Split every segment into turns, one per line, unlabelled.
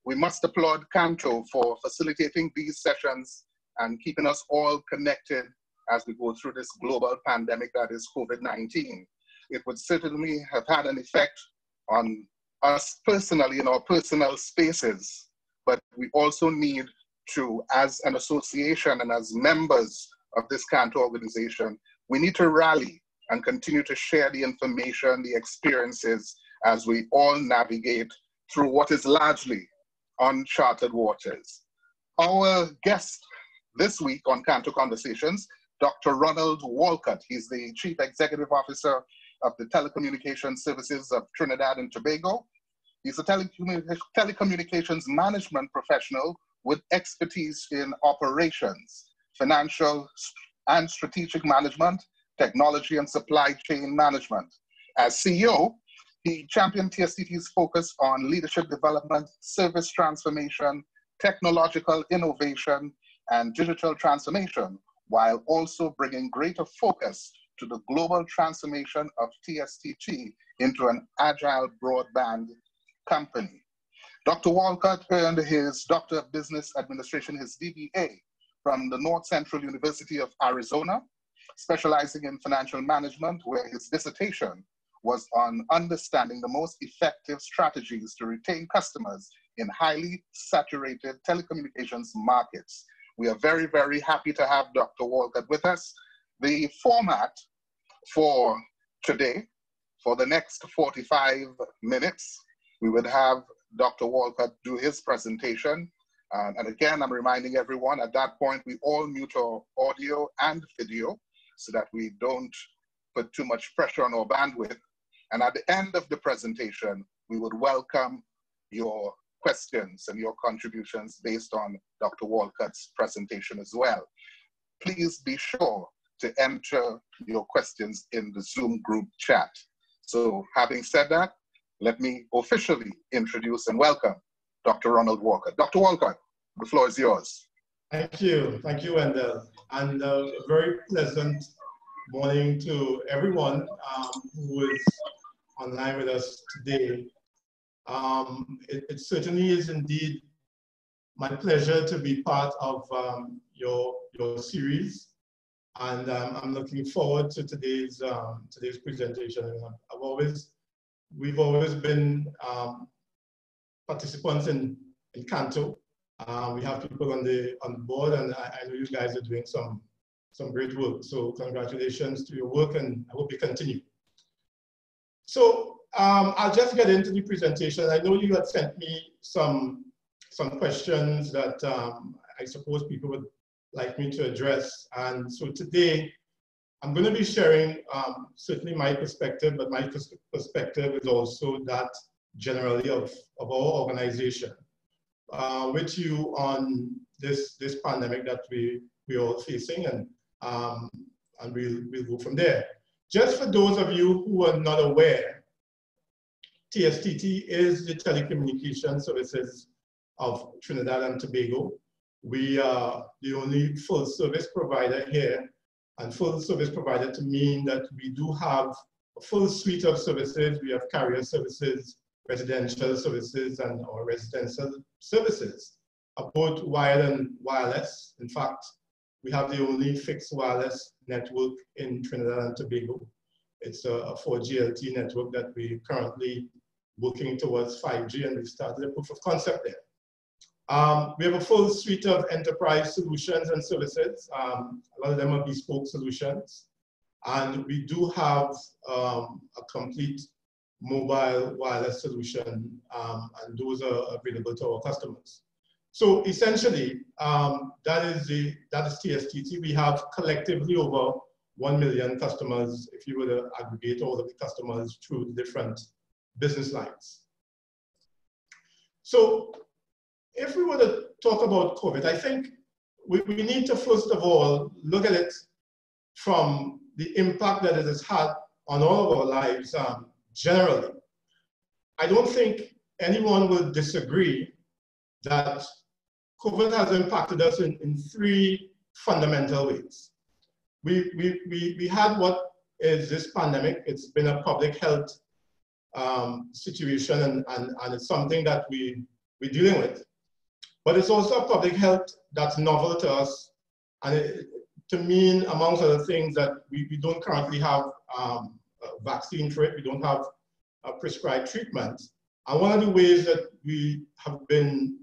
we must applaud CANTO for facilitating these sessions and keeping us all connected as we go through this global pandemic that is COVID-19. It would certainly have had an effect on us personally in our personal spaces, but we also need to, as an association and as members of this CANTO organization, we need to rally and continue to share the information, the experiences, as we all navigate through what is largely uncharted waters. Our guest this week on CANTO Conversations, Dr. Ronald Walcott. He's the Chief Executive Officer of the Telecommunications Services of Trinidad and Tobago. He's a telecommunications management professional with expertise in operations, financial and strategic management, technology and supply chain management. As CEO, he championed TSTT's focus on leadership development, service transformation, technological innovation, and digital transformation, while also bringing greater focus to the global transformation of TSTT into an agile broadband company. Dr. Walcott earned his Doctor of Business Administration, his DBA, from the North Central University of Arizona, specializing in financial management, where his dissertation was on understanding the most effective strategies to retain customers in highly saturated telecommunications markets. We are very, very happy to have Dr. Walcott with us. The format for today, for the next 45 minutes, we would have Dr. Walcott do his presentation. And again, I'm reminding everyone at that point, we all mute our audio and video so that we don't put too much pressure on our bandwidth. And at the end of the presentation, we would welcome your questions and your contributions based on Dr. Walcott's presentation as well. Please be sure to enter your questions in the Zoom group chat. So having said that, let me officially introduce and welcome Dr. Ronald Walcott. Dr. Walcott, the floor is yours.
Thank you, Wendell. And a very pleasant morning to everyone who is online with us today. It certainly is indeed my pleasure to be part of your series, and I'm looking forward to today's presentation. We've always been participants in CANTO. We have people on the board, and I know you guys are doing some great work. So congratulations to your work, and I hope you continue. So I'll just get into the presentation. I know you had sent me some questions that I suppose people would like me to address. And so today, I'm going to be sharing certainly my perspective, but my perspective is also that generally of our organization with you on this pandemic that we're all facing, and we'll go from there. Just for those of you who are not aware, TSTT is the Telecommunications Services of Trinidad and Tobago. We are the only full service provider here, and full service provider to mean that we do have a full suite of services. We have carrier services, residential services, and our residential services, both wired and wireless. In fact, we have the only fixed wireless network in Trinidad and Tobago. It's a 4G LTE network that we're currently working towards 5G, and we started a proof of concept there. We have a full suite of enterprise solutions and services. A lot of them are bespoke solutions. And we do have a complete mobile wireless solution, and those are available to our customers. So essentially, that is TSTT. We have collectively over 1 million customers, if you were to aggregate all of the customers through the different business lines. So if we were to talk about COVID, I think we need to first of all look at it from the impact that it has had on all of our lives generally. I don't think anyone will disagree that COVID has impacted us in three fundamental ways. We had what is this pandemic. It's been a public health situation, and it's something that we we're dealing with. But it's also a public health that's novel to us, and to mean, amongst other things, that we don't currently have a vaccine for it, we don't have a prescribed treatment. And one of the ways that we have been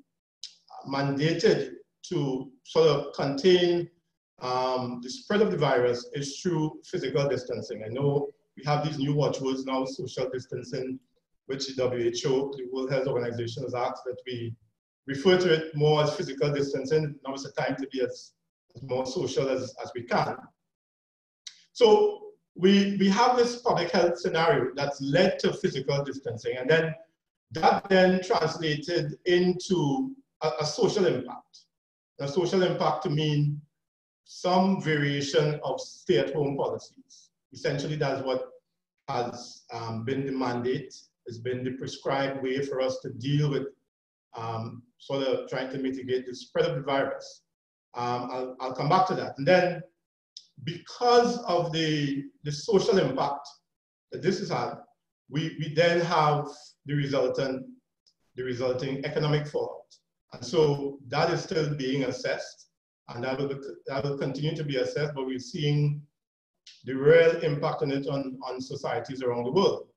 mandated to sort of contain the spread of the virus is through physical distancing. I know we have these new watchwords now, social distancing, which the WHO, the World Health Organization, has asked that we refer to it more as physical distancing. Now is the time to be as more social as we can. So we have this public health scenario that's led to physical distancing, and then that then translated into a social impact. A social impact to mean some variation of stay-at-home policies. Essentially, that's what has been the mandate, has been the prescribed way for us to deal with sort of trying to mitigate the spread of the virus. I'll come back to that. And then, because of the social impact that this has had, we then have the resulting economic fallout. And so that is still being assessed, and that will continue to be assessed, but we're seeing the real impact on it on societies around the world.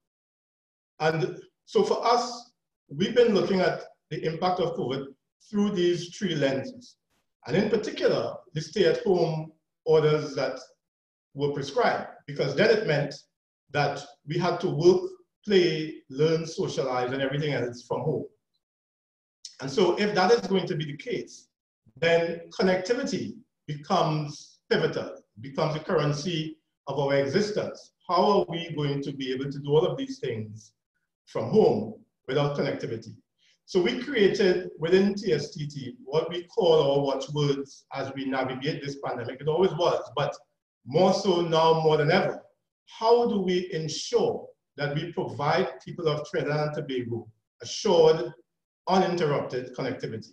And so for us, we've been looking at the impact of COVID through these three lenses. And in particular, the stay-at-home orders that were prescribed, because then it meant that we had to work, play, learn, socialize, and everything else from home. And so if that is going to be the case, then connectivity becomes pivotal, becomes the currency of our existence. How are we going to be able to do all of these things from home without connectivity? So we created within TSTT what we call our watchwords as we navigate this pandemic. It always was, but more so now more than ever. How do we ensure that we provide people of Trinidad and Tobago assured, uninterrupted connectivity?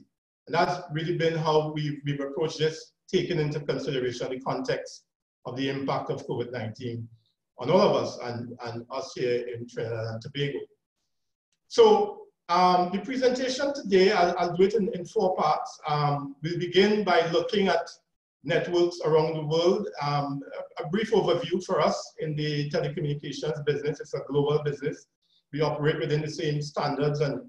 And that's really been how we've approached this, taking into consideration the context of the impact of COVID-19 on all of us and us here in Trinidad and Tobago. So the presentation today, I'll do it in four parts. We'll begin by looking at networks around the world. A brief overview for us in the telecommunications business. It's a global business. We operate within the same standards and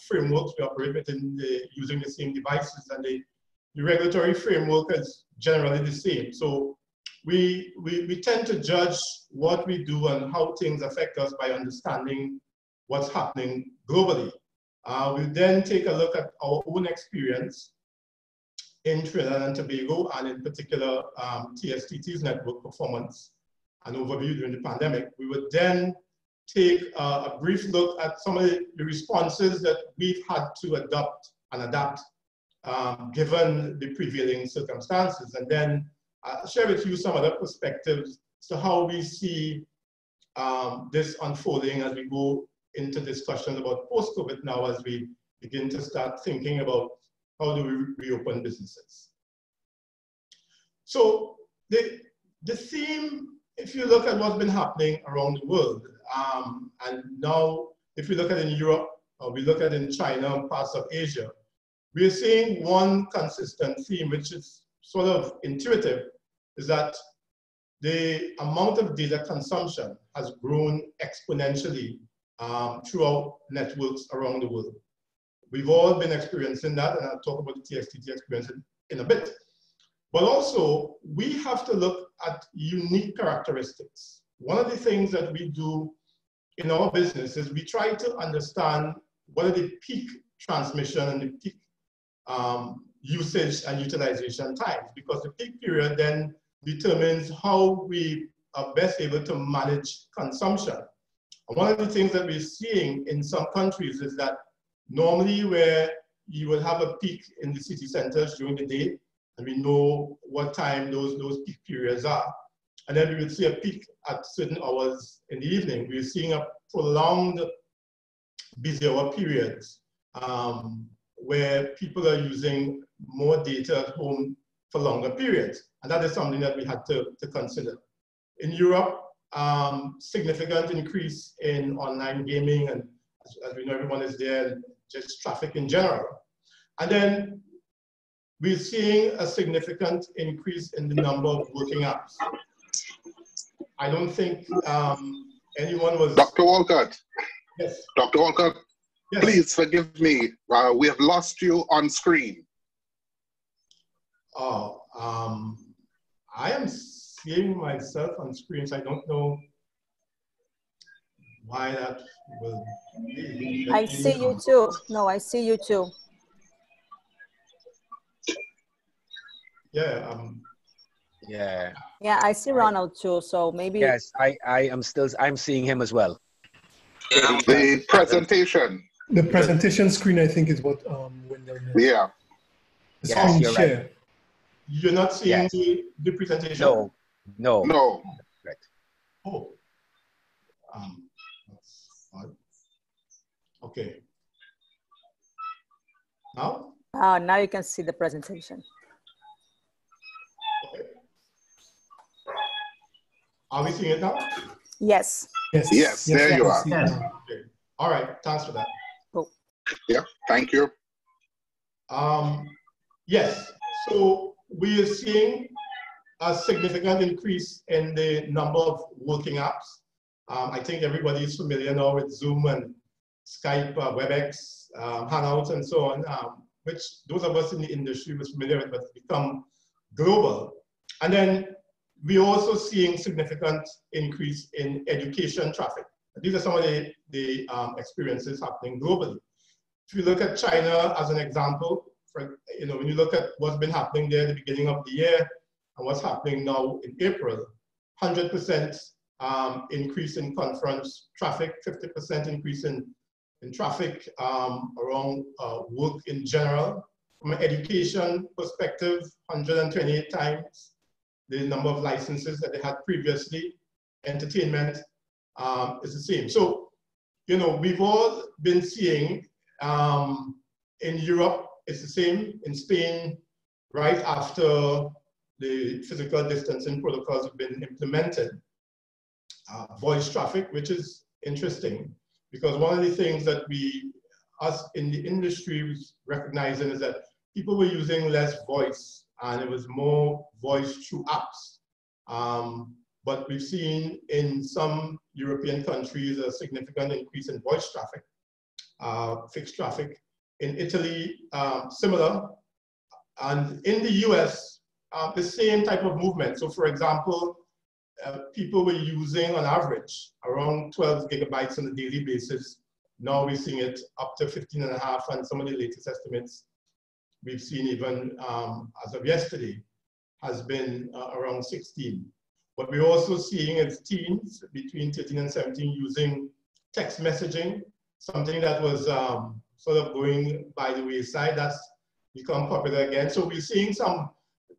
frameworks. We operate within using the same devices, and the regulatory framework is generally the same. So we tend to judge what we do and how things affect us by understanding what's happening globally. We'll then take a look at our own experience in Trinidad and Tobago, and in particular TSTT's network performance and overview during the pandemic. We would then take a brief look at some of the responses that we've had to adopt and adapt given the prevailing circumstances, and then share with you some other perspectives as to how we see this unfolding as we go into discussions about post-COVID now, as we begin to start thinking about how do we reopen businesses. So the theme, if you look at what's been happening around the world, and now if we look at in Europe, or we look at in China and parts of Asia, we're seeing one consistent theme, which is sort of intuitive, is that the amount of data consumption has grown exponentially throughout networks around the world. We've all been experiencing that, and I'll talk about the TSTT experience in a bit. But also, we have to look at unique characteristics. One of the things that we do in our business is we try to understand what are the peak transmission and the peak usage and utilization times, because the peak period then determines how we are best able to manage consumption. And one of the things that we're seeing in some countries is that normally where you will have a peak in the city centers during the day, and we know what time those peak periods are. And then we will see a peak at certain hours in the evening. We're seeing a prolonged busy hour periods where people are using more data at home for longer periods. And that is something that we had to consider. In Europe, significant increase in online gaming, and as we know, everyone is there. just traffic in general. And then we're seeing a significant increase in the number of working apps. I don't think anyone was...
Dr. Walcott.
Yes.
Dr. Walcott, yes. Please forgive me. We have lost you on screen.
Oh, I am seeing myself on screen, so I don't know why that will be.
I see you too. No, I see you too.
Yeah.
Yeah.
Yeah, I see Ronald too. So maybe.
Yes, I'm seeing him as well.
The presentation.
The presentation screen, I think, is what Wendell meant.
Yeah.
The screen
you're
share.
right.
You're not seeing the presentation?
No. No.
No.
Right.
Oh. That's odd. Okay. Now?
Now you can see the presentation.
Okay. Are we seeing it now?
Yes.
Yes, there you are.
Okay. All right, thanks for that.
Cool.
Yeah, thank you.
Yes, so we are seeing a significant increase in the number of working apps. I think everybody is familiar now with Zoom and Skype, WebEx, Hangouts, and so on, which those of us in the industry were familiar with, but become global. And then we're also seeing significant increase in education traffic. These are some of the experiences happening globally. If you look at China as an example, when you look at what's been happening there at the beginning of the year and what's happening now in April, 100% increase in conference traffic, 50% increase in traffic around work in general. From an education perspective, 128 times the number of licenses that they had previously. Entertainment is the same. So, we've all been seeing in Europe, it's the same. In Spain, right after the physical distancing protocols have been implemented, voice traffic, which is interesting, because one of the things that us in the industry was recognizing is that people were using less voice, and it was more voice through apps. But we've seen in some European countries a significant increase in voice traffic, fixed traffic. In Italy, similar. And in the US, the same type of movement. So for example, people were using on average around 12 gigabytes on a daily basis. Now we're seeing it up to 15.5, and some of the latest estimates we've seen even as of yesterday has been around 16. What we're also seeing is teens between 13 and 17 using text messaging, something that was sort of going by the wayside. That's become popular again. So we're seeing some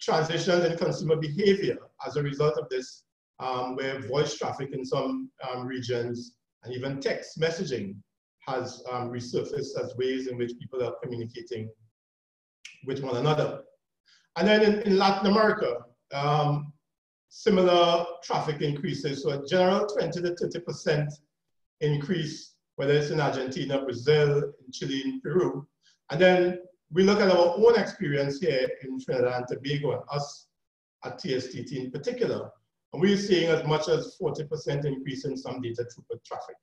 transitions in consumer behavior as a result of this, where voice traffic in some regions and even text messaging has resurfaced as ways in which people are communicating with one another. And then in Latin America, similar traffic increases. So a general 20 to 30% increase, whether it's in Argentina, Brazil, in Chile, in Peru. And then we look at our own experience here in Trinidad and Tobago, and us at TSTT in particular. And we're seeing as much as 40% increase in some data throughput traffic.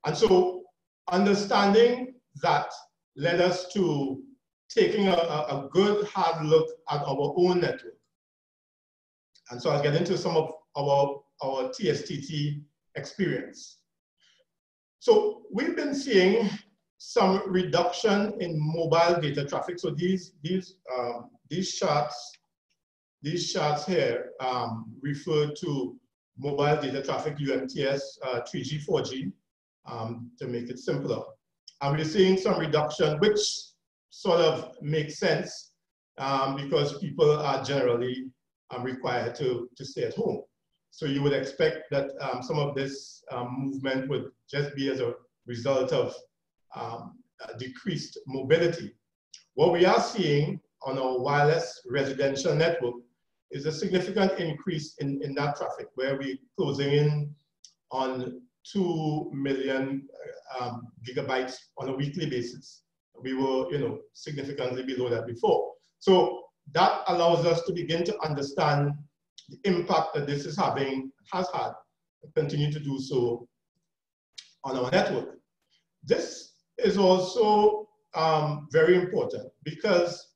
And so understanding that led us to taking a good hard look at our own network. And so I'll get into some of our TSTT experience. So we've been seeing some reduction in mobile data traffic. So these charts here refer to mobile data traffic, UMTS, 3G, 4G, to make it simpler. And we're seeing some reduction, which sort of makes sense because people are generally required to stay at home. So you would expect that some of this movement would just be as a result of decreased mobility. What we are seeing on our wireless residential network is a significant increase in that traffic, where we're closing in on 2 million gigabytes on a weekly basis. We were, significantly below that before. So that allows us to begin to understand the impact that this is having, has had, and continue to do so on our network. This is also very important because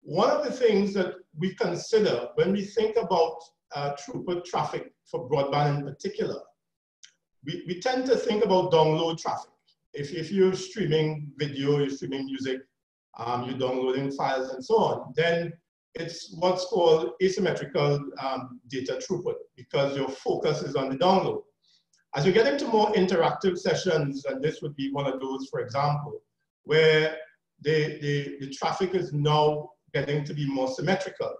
one of the things that we consider when we think about throughput traffic for broadband in particular, we tend to think about download traffic. If you're streaming video, you're streaming music, you're downloading files and so on, then it's what's called asymmetrical data throughput because your focus is on the download. As you get into more interactive sessions, and this would be one of those, for example, where the traffic is now getting to be more symmetrical,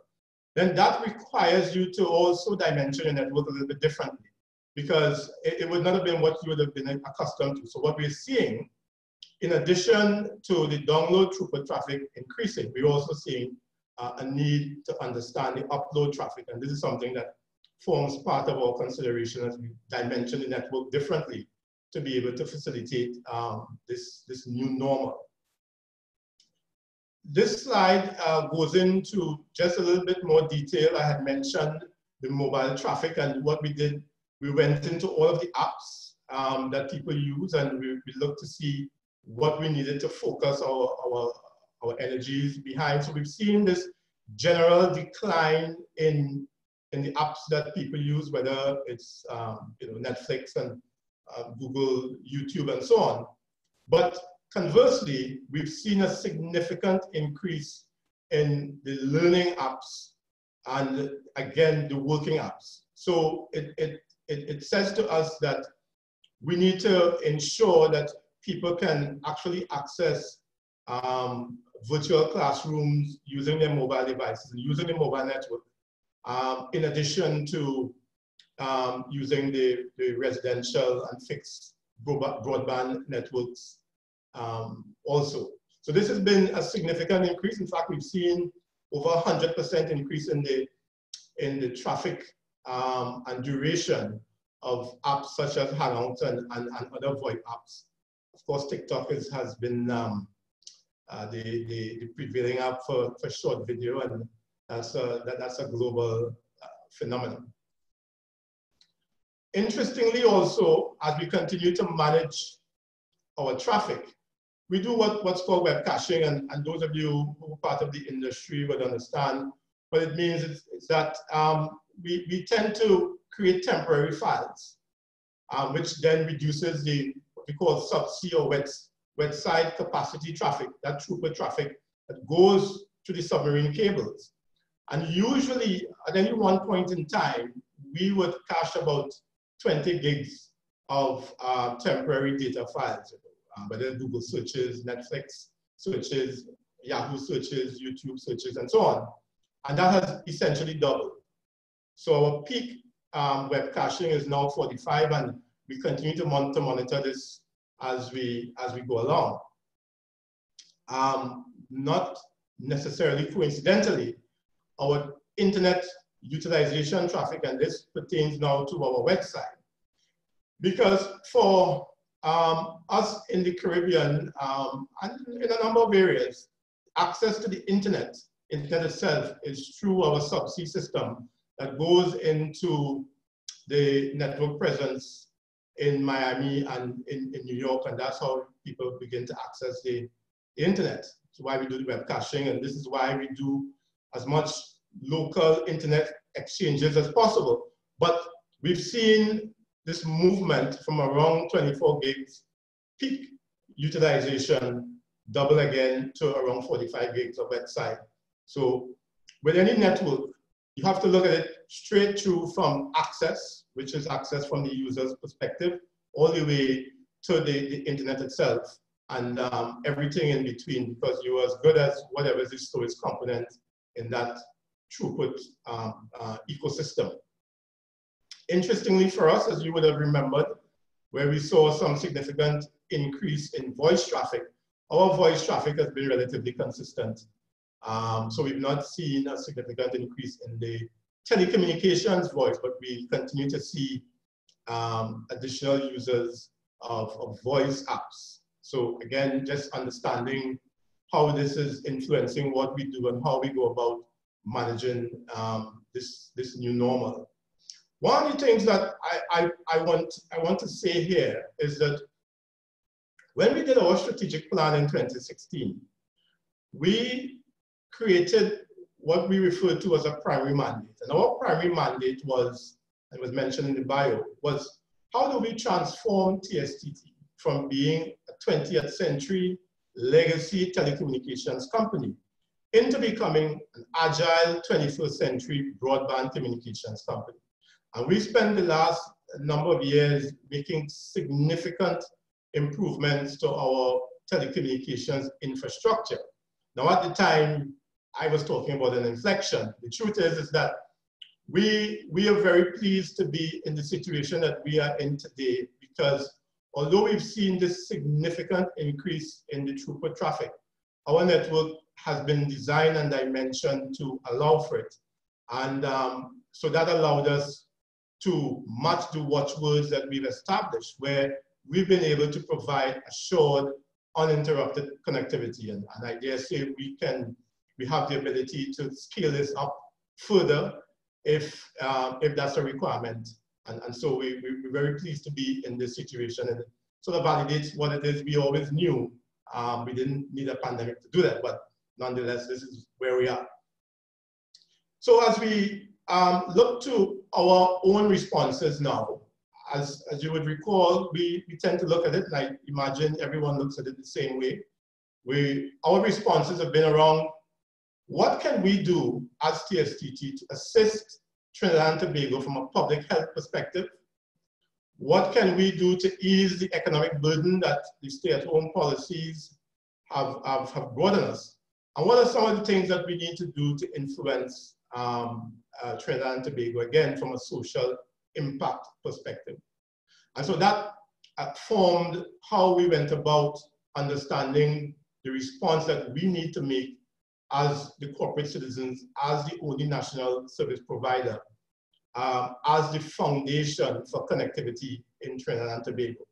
then that requires you to also dimension your network a little bit differently because it would not have been what you would have been accustomed to. So what we're seeing, in addition to the download throughput traffic increasing, we're also seeing a need to understand the upload traffic. And this is something that forms part of our consideration as we dimension the network differently to be able to facilitate this new normal. This slide goes into just a little bit more detail. I had mentioned the mobile traffic, and what we did, we went into all of the apps that people use, and we looked to see what we needed to focus our energies behind. So we've seen this general decline in the apps that people use, whether it's Netflix and Google, YouTube, and so on. But conversely, we've seen a significant increase in the learning apps and, again, the working apps. So it says to us that we need to ensure that people can actually access virtual classrooms using their mobile devices and using the mobile network, in addition to using the residential and fixed broadband networks also. So this has been a significant increase. In fact, we've seen over 100% increase in the traffic and duration of apps such as Hangouts and other VoIP apps. Of course, TikTok has been the prevailing app for short video, and that's a global phenomenon. Interestingly also, as we continue to manage our traffic, we do what's called web caching, and those of you who are part of the industry would understand what it means. It's that we tend to create temporary files, which then reduces what we call subsea or wet side capacity traffic, that throughput traffic that goes to the submarine cables. And usually, at any one point in time, we would cache about 20 gigs of temporary data files, whether Google searches, Netflix searches, Yahoo searches, YouTube searches, and so on. And that has essentially doubled. So our peak web caching is now 45, and we continue to monitor this as we go along. Not necessarily coincidentally, our internet utilization traffic, and this pertains now to our website, because for us in the Caribbean and in a number of areas, access to the internet itself is through our subsea system that goes into the network presence in Miami and in New York, and that's how people begin to access the internet. That's why we do the web caching, and this is why we do as much local internet exchanges as possible. But we've seen this movement from around 24 gigs peak utilization double again to around 45 gigs of website. So with any network, you have to look at it straight through from access, which is access from the user's perspective, all the way to the internet itself, and everything in between, because you're as good as whatever is the storage component in that throughput ecosystem. Interestingly for us, as you would have remembered, where we saw some significant increase in voice traffic, our voice traffic has been relatively consistent. So we've not seen a significant increase in the telecommunications voice, but we continue to see additional users of voice apps. So again, just understanding how this is influencing what we do and how we go about managing this new normal. One of the things that I want to say here is that when we did our strategic plan in 2016, we created what we refer to as a primary mandate. And our primary mandate was, and was mentioned in the bio, was how do we transform TSTT from being a 20th century legacy telecommunications company into becoming an agile 21st century broadband communications company. And we spent the last number of years making significant improvements to our telecommunications infrastructure. Now at the time, I was talking about an inflection. The truth is that we are very pleased to be in the situation that we are in today, because although we've seen this significant increase in the throughput traffic, our network has been designed and dimensioned to allow for it. And so that allowed us to match the watchwords that we've established, where we've been able to provide assured, uninterrupted connectivity. And I dare say we have the ability to scale this up further if that's a requirement. And so we're very pleased to be in this situation. And it sort of validates what it is we always knew. We didn't need a pandemic to do that, but nonetheless, this is where we are. So as we look to our own responses now, as you would recall, we tend to look at it, and I imagine everyone looks at it the same way. Our responses have been around, what can we do as TSTT to assist Trinidad and Tobago from a public health perspective? What can we do to ease the economic burden that the stay-at-home policies have brought on us? And what are some of the things that we need to do to influence Trinidad and Tobago, again, from a social impact perspective? And so that formed how we went about understanding the response that we need to make as the corporate citizens, as the only national service provider, as the foundation for connectivity in Trinidad and Tobago.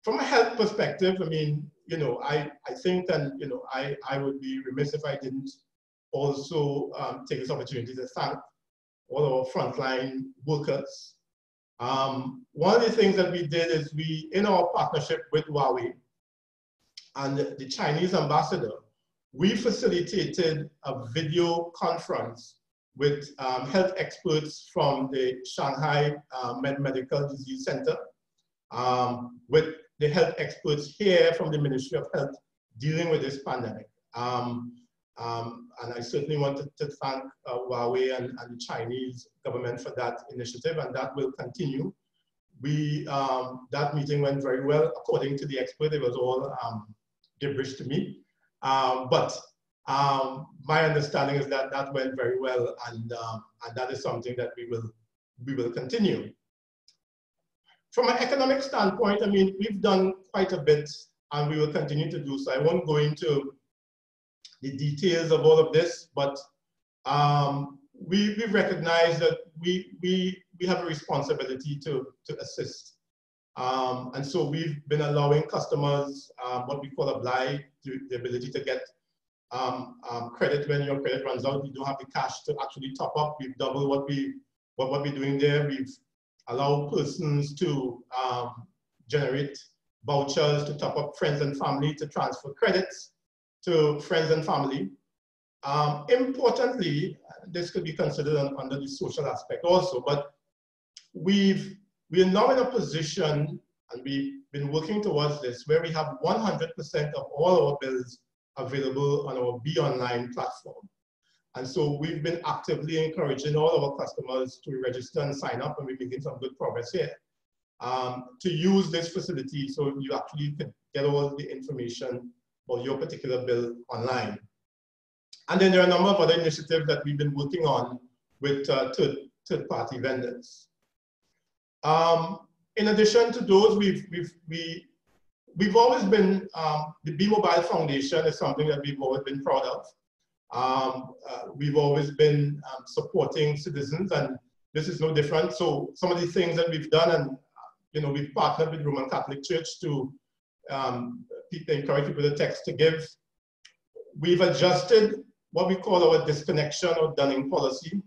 From a health perspective, I mean, I think, and I would be remiss if I didn't also take this opportunity to thank all our frontline workers. One of the things that we did is in our partnership with Huawei and the Chinese ambassador, we facilitated a video conference with health experts from the Shanghai Medical Disease Center, with the health experts here from the Ministry of Health dealing with this pandemic. And I certainly wanted to thank Huawei and the Chinese government for that initiative, and that will continue. That meeting went very well. According to the expert, it was all gibberish to me. But my understanding is that that went very well, and that is something that we will continue. From an economic standpoint, I mean, we've done quite a bit, and we will continue to do so. I won't go into the details of all of this, but we recognize that we have a responsibility to assist. And so we've been allowing customers what we call a BLI, the ability to get credit when your credit runs out. You don't have the cash to actually top up. We've doubled what we're doing there. We've allowed persons to generate vouchers to top up friends and family, to transfer credits to friends and family. Importantly, this could be considered under the social aspect also, but we are now in a position, and we've been working towards this, where we have 100% of all our bills available on our Be Online platform. And so we've been actively encouraging all our customers to register and sign up, and we're making some good progress here, to use this facility so you actually can get all the information about your particular bill online. And then there are a number of other initiatives that we've been working on with third-party vendors. In addition to those, we've always been, the Be Mobile Foundation is something that we've always been proud of. We've always been supporting citizens, and this is no different. So some of the things that we've done, and we've partnered with Roman Catholic Church to encourage people to text to give. We've adjusted what we call our disconnection or dunning policy.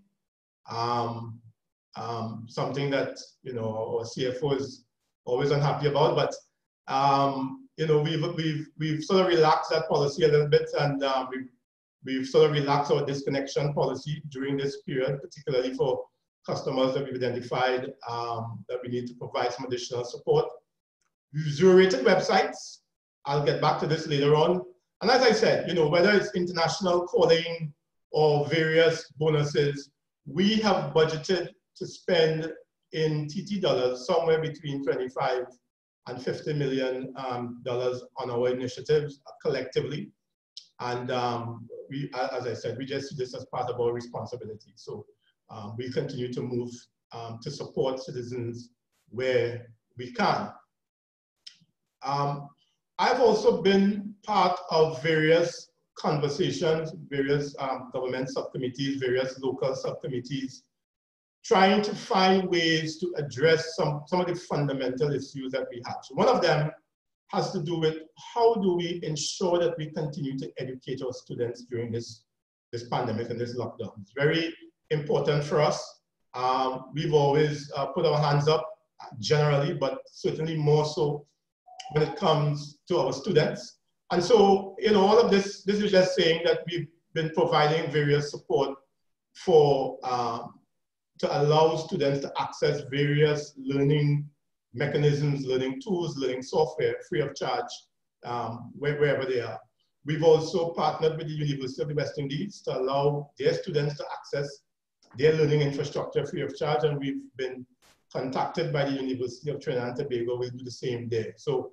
Something that our CFO is always unhappy about, but we've sort of relaxed that policy a little bit, and we've sort of relaxed our disconnection policy during this period, particularly for customers that we've identified that we need to provide some additional support. We've zero-rated websites. I'll get back to this later on. And as I said, whether it's international calling or various bonuses, we have budgeted to spend in TT dollars somewhere between 25 and $50 million on our initiatives collectively. And we, as I said, we just see this as part of our responsibility. So we continue to move to support citizens where we can. I've also been part of various conversations, various government subcommittees, various local subcommittees, trying to find ways to address some of the fundamental issues that we have. So one of them has to do with how do we ensure that we continue to educate our students during this pandemic and this lockdown. It's very important for us. We've always put our hands up generally, but certainly more so when it comes to our students. And so, all of this is just saying that we've been providing various support for to allow students to access various learning mechanisms, learning tools, learning software free of charge wherever they are. We've also partnered with the University of the West Indies to allow their students to access their learning infrastructure free of charge, and we've been contacted by the University of Trinidad and Tobago. We'll do the same there. So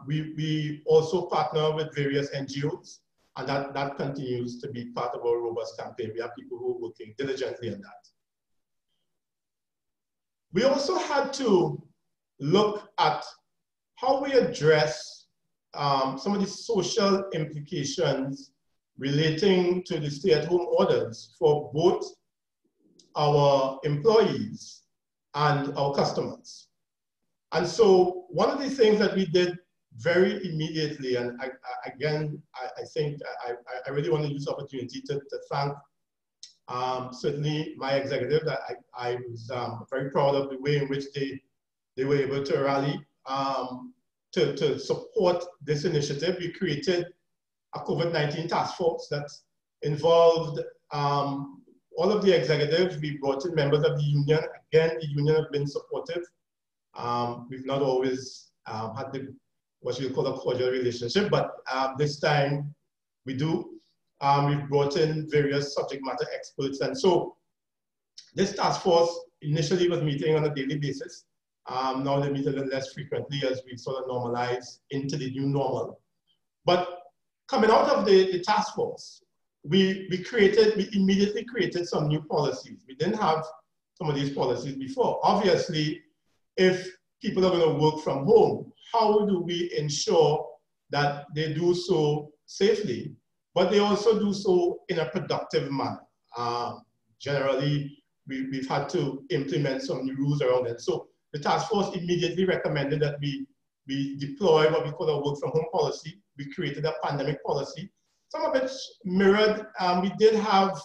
we also partner with various NGOs, and that continues to be part of our robust campaign. We have people who are working diligently on that. We also had to look at how we address some of the social implications relating to the stay-at-home orders for both our employees and our customers. And so one of the things that we did very immediately, and I think I really want to use the opportunity to thank certainly my executive. I was very proud of the way in which they were able to rally to support this initiative. We created a COVID-19 task force that involved all of the executives. We brought in members of the union. Again, the union have been supportive. We've not always had what you call a cordial relationship, but this time we do. We've brought in various subject matter experts. And so this task force initially was meeting on a daily basis. Now they meet a little less frequently as we sort of normalize into the new normal. But coming out of the task force, we immediately created some new policies. We didn't have some of these policies before. Obviously, if people are going to work from home, how do we ensure that they do so safely, but they also do so in a productive manner? Generally, we've had to implement some new rules around it. So the task force immediately recommended that we deploy what we call a work from home policy. We created a pandemic policy. Some of it mirrored, we did have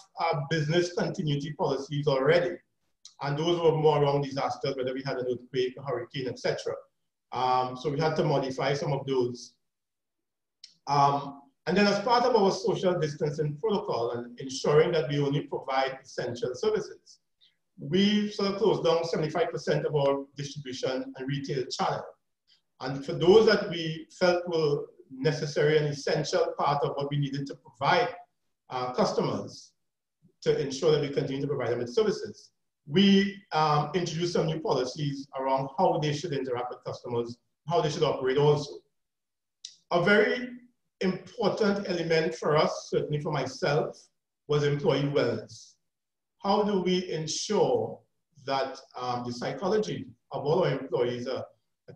business continuity policies already. And those were more around disasters, whether we had an earthquake, a hurricane, etc. So we had to modify some of those. And then as part of our social distancing protocol and ensuring that we only provide essential services, we sort of closed down 75% of our distribution and retail channel. And for those that we felt were necessary and essential part of what we needed to provide customers to ensure that we continue to provide them with services, we introduced some new policies around how they should interact with customers, how they should operate also. A very important element for us, certainly for myself, was employee wellness. How do we ensure that the psychology of all our employees are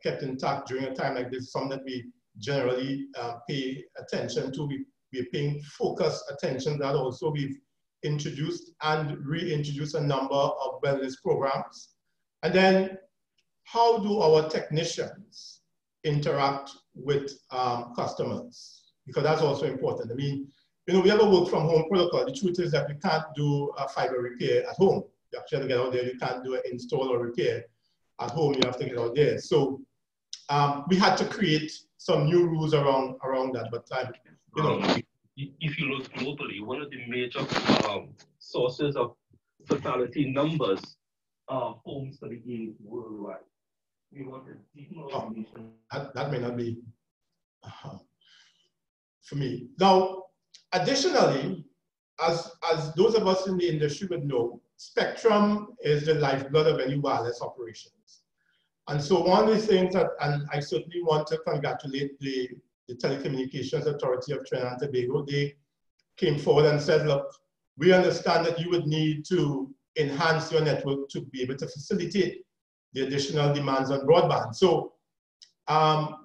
kept intact during a time like this, something that we generally pay attention to. We're paying focused attention to that also. We've introduced and reintroduced a number of wellness programs. And then how do our technicians interact with customers? Because that's also important. I mean, you know, we have a work from home protocol. The truth is that we can't do a fiber repair at home. You actually have to get out there. You can't do an install or repair at home. You have to get out there. So we had to create some new rules around that. But you know,
if you look globally, one of the major sources of fatality numbers are home study games worldwide. We want to deepen our
that may not be for me. Now, additionally, as those of us in the industry would know, spectrum is the lifeblood of any wireless operations. And so one of the things that, and I certainly want to congratulate the Telecommunications Authority of Trinidad and Tobago, they came forward and said, look, we understand that you would need to enhance your network to be able to facilitate the additional demands on broadband. So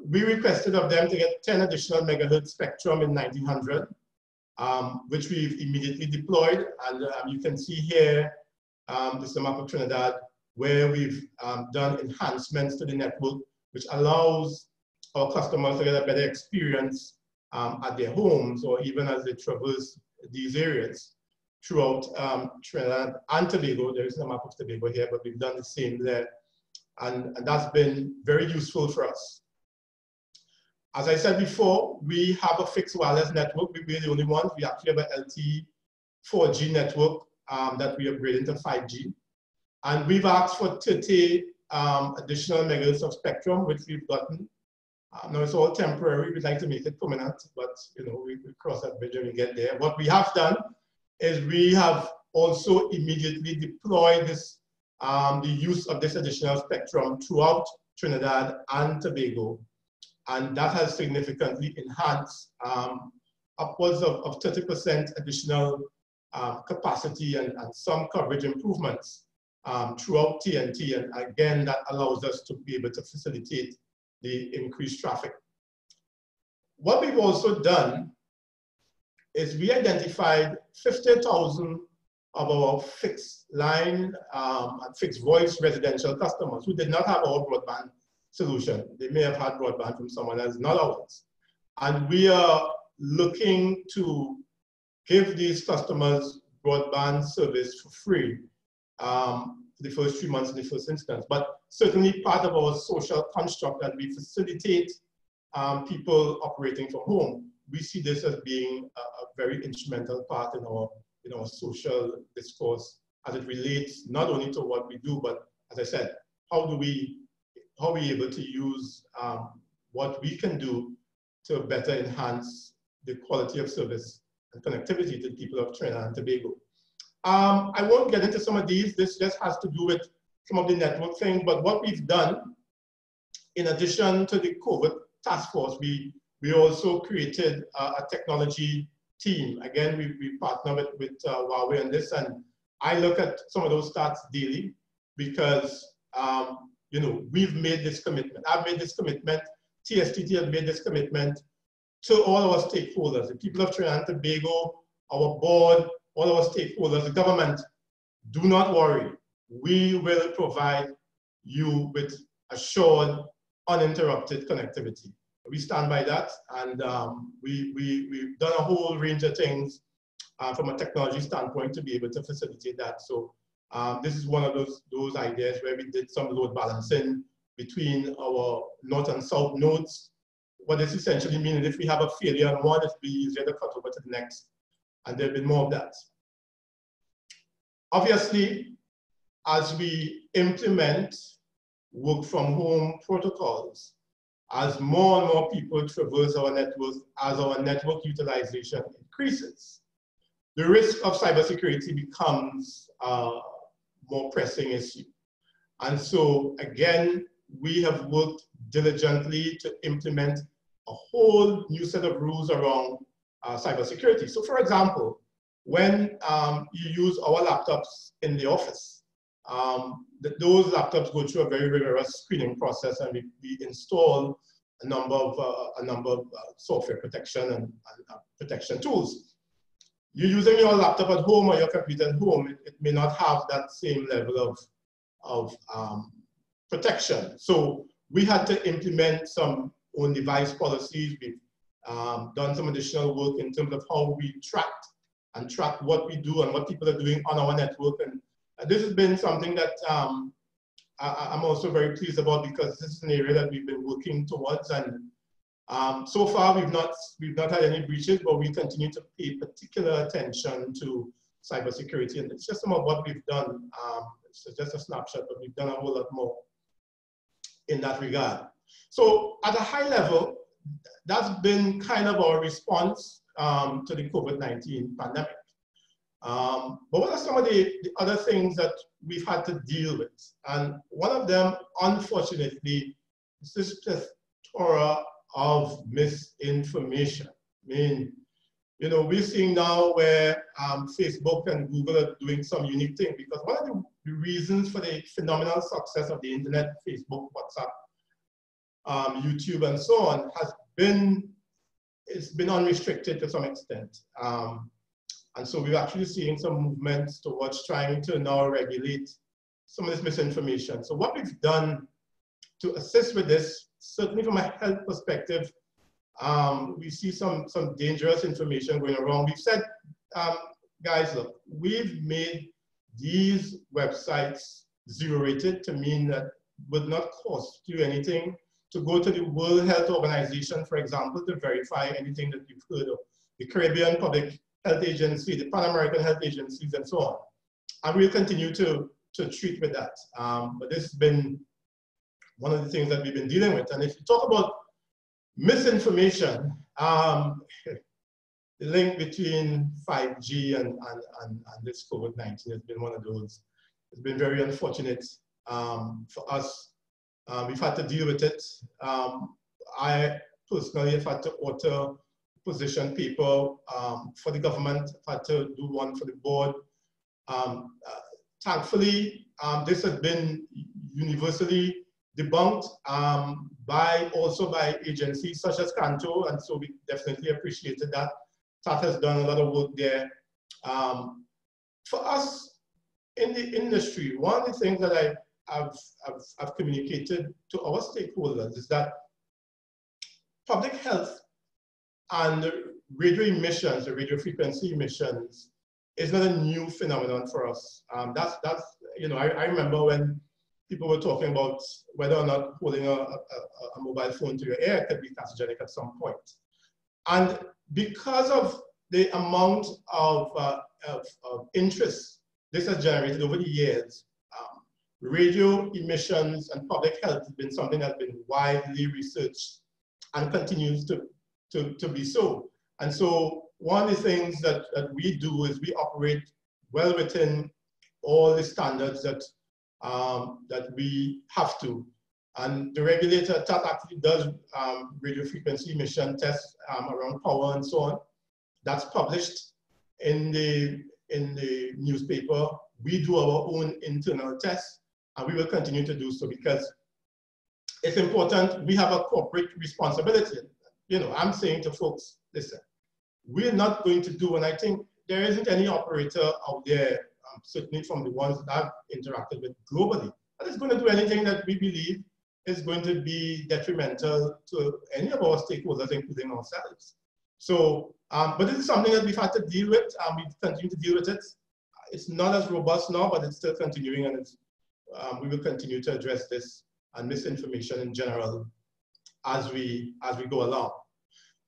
we requested of them to get 10 additional megahertz spectrum in 1900, which we've immediately deployed. And you can see here, this is a map of Trinidad, where we've done enhancements to the network, which allows our customers to get a better experience at their homes or even as they traverse these areas throughout Trinidad and Tobago. There is no map of Tobago here, but we've done the same there. And that's been very useful for us. As I said before, we have a fixed wireless network. We're the only ones. We actually have an LTE 4G network that we upgraded to 5G. And we've asked for 30 additional megahertz of spectrum, which we've gotten. Now it's all temporary. We'd like to make it permanent, but you know, we cross that bridge when we get there. What we have done is we have also immediately deployed this, the use of this additional spectrum throughout Trinidad and Tobago. And that has significantly enhanced upwards of 30% additional capacity and some coverage improvements throughout TNT. And again, that allows us to be able to facilitate the increased traffic. What we've also done is we identified 50,000 of our fixed line and fixed voice residential customers who did not have our broadband solution. They may have had broadband from someone else, not ours. And we are looking to give these customers broadband service for free the first 3 months in the first instance. But certainly part of our social construct that we facilitate people operating from home, we see this as being a very instrumental part in our social discourse as it relates not only to what we do, but as I said, how are we able to use what we can do to better enhance the quality of service and connectivity to the people of Trinidad and Tobago. I won't get into some of these. This just has to do with some of the network things, but what we've done, in addition to the COVID task force, we also created a technology team. Again, we partner with Huawei on this, and I look at some of those stats daily because you know, we've made this commitment. I've made this commitment. TSTT has made this commitment to all our stakeholders, the people of Trinidad and Tobago, our board, all our stakeholders, the government. Do not worry. We will provide you with assured, uninterrupted connectivity. We stand by that, and we've done a whole range of things from a technology standpoint to be able to facilitate that. So this is one of those ideas where we did some load balancing between our north and south nodes. What this essentially means is if we have a failure on one, it'll be easier to cut over to the next, and there'll be more of that. Obviously, as we implement work from home protocols, as more and more people traverse our networks, as our network utilization increases, the risk of cybersecurity becomes a more pressing issue. And so, again, we have worked diligently to implement a whole new set of rules around cybersecurity. So, for example, when you use our laptops in the office, those laptops go through a very rigorous screening process, and we install a number of software protection and protection tools. you're using your laptop at home or your computer at home, it may not have that same level of protection. So we had to implement some own device policies. We've done some additional work in terms of how we track what we do and what people are doing on our network. And this has been something that I'm also very pleased about, because this is an area that we've been working towards. And so far, we've not had any breaches, but we continue to pay particular attention to cybersecurity. And it's just some of what we've done. It's just a snapshot, but we've done a whole lot more in that regard. So at a high level, that's been kind of our response to the COVID-19 pandemic. But what are some of the other things that we've had to deal with? And one of them, unfortunately, is this plethora of misinformation. I mean, you know, we're seeing now where Facebook and Google are doing some unique thing, because one of the reasons for the phenomenal success of the internet, Facebook, WhatsApp, YouTube, and so on, it's been unrestricted to some extent. And so we're actually seeing some movements towards trying to now regulate some of this misinformation. So what we've done to assist with this, certainly from a health perspective, we see some dangerous information going around. We've said, guys, look, we've made these websites zero-rated to mean that would not cost you anything to go to the World Health Organization, for example, to verify anything that you've heard of, the Caribbean Public Health Agency, the Pan American Health Agencies, and so on. And we'll continue to treat with that. But this has been one of the things that we've been dealing with. And if you talk about misinformation, the link between 5G and this COVID-19 has been one of those. It's been very unfortunate for us. We've had to deal with it. I personally have had to author position paper for the government. I've had to do one for the board. Thankfully, this has been universally debunked also by agencies such as CANTO, and so we definitely appreciated that. TAT has done a lot of work there. For us in the industry, one of the things that I've communicated to our stakeholders is that public health and radio emissions, the radio frequency emissions, is not a new phenomenon for us. That's you know, I remember when people were talking about whether or not holding a mobile phone to your ear could be carcinogenic at some point. And because of the amount of interest this has generated over the years, radio emissions and public health has been something that's been widely researched and continues to be so. And so one of the things that we do is we operate well within all the standards that we have to. And the regulator, TAT, actually does radio frequency emission tests around power and so on. That's published in the newspaper. We do our own internal tests, and we will continue to do so because it's important. We have a corporate responsibility. You know, I'm saying to folks, listen, we're not going to do, and I think there isn't any operator out there, certainly from the ones that I've interacted with globally, that is going to do anything that we believe is going to be detrimental to any of our stakeholders, including ourselves. So, but this is something that we've had to deal with, and we continue to deal with it. It's not as robust now, but it's still continuing, and it's, we will continue to address this and misinformation in general as we go along.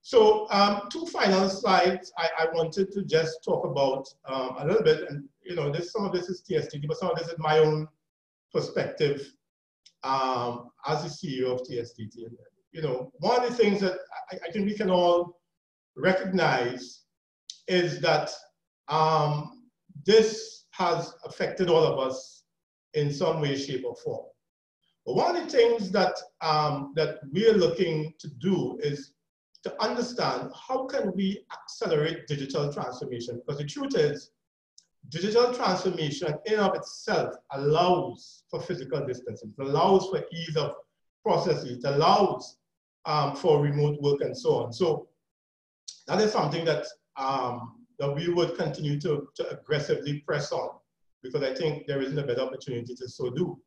So, two final slides. I wanted to just talk about a little bit, and you know, some of this is TSTT, but some of this is my own perspective as the CEO of TSTT. And, you know, one of the things that I think we can all recognize is that this has affected all of us in some way, shape, or form. But one of the things that that we're looking to do is to understand how can we accelerate digital transformation, because the truth is, digital transformation in and of itself allows for physical distancing, it allows for ease of processes, it allows for remote work and so on. So that is something that that we would continue to aggressively press on, because I think there isn't a better opportunity to so do.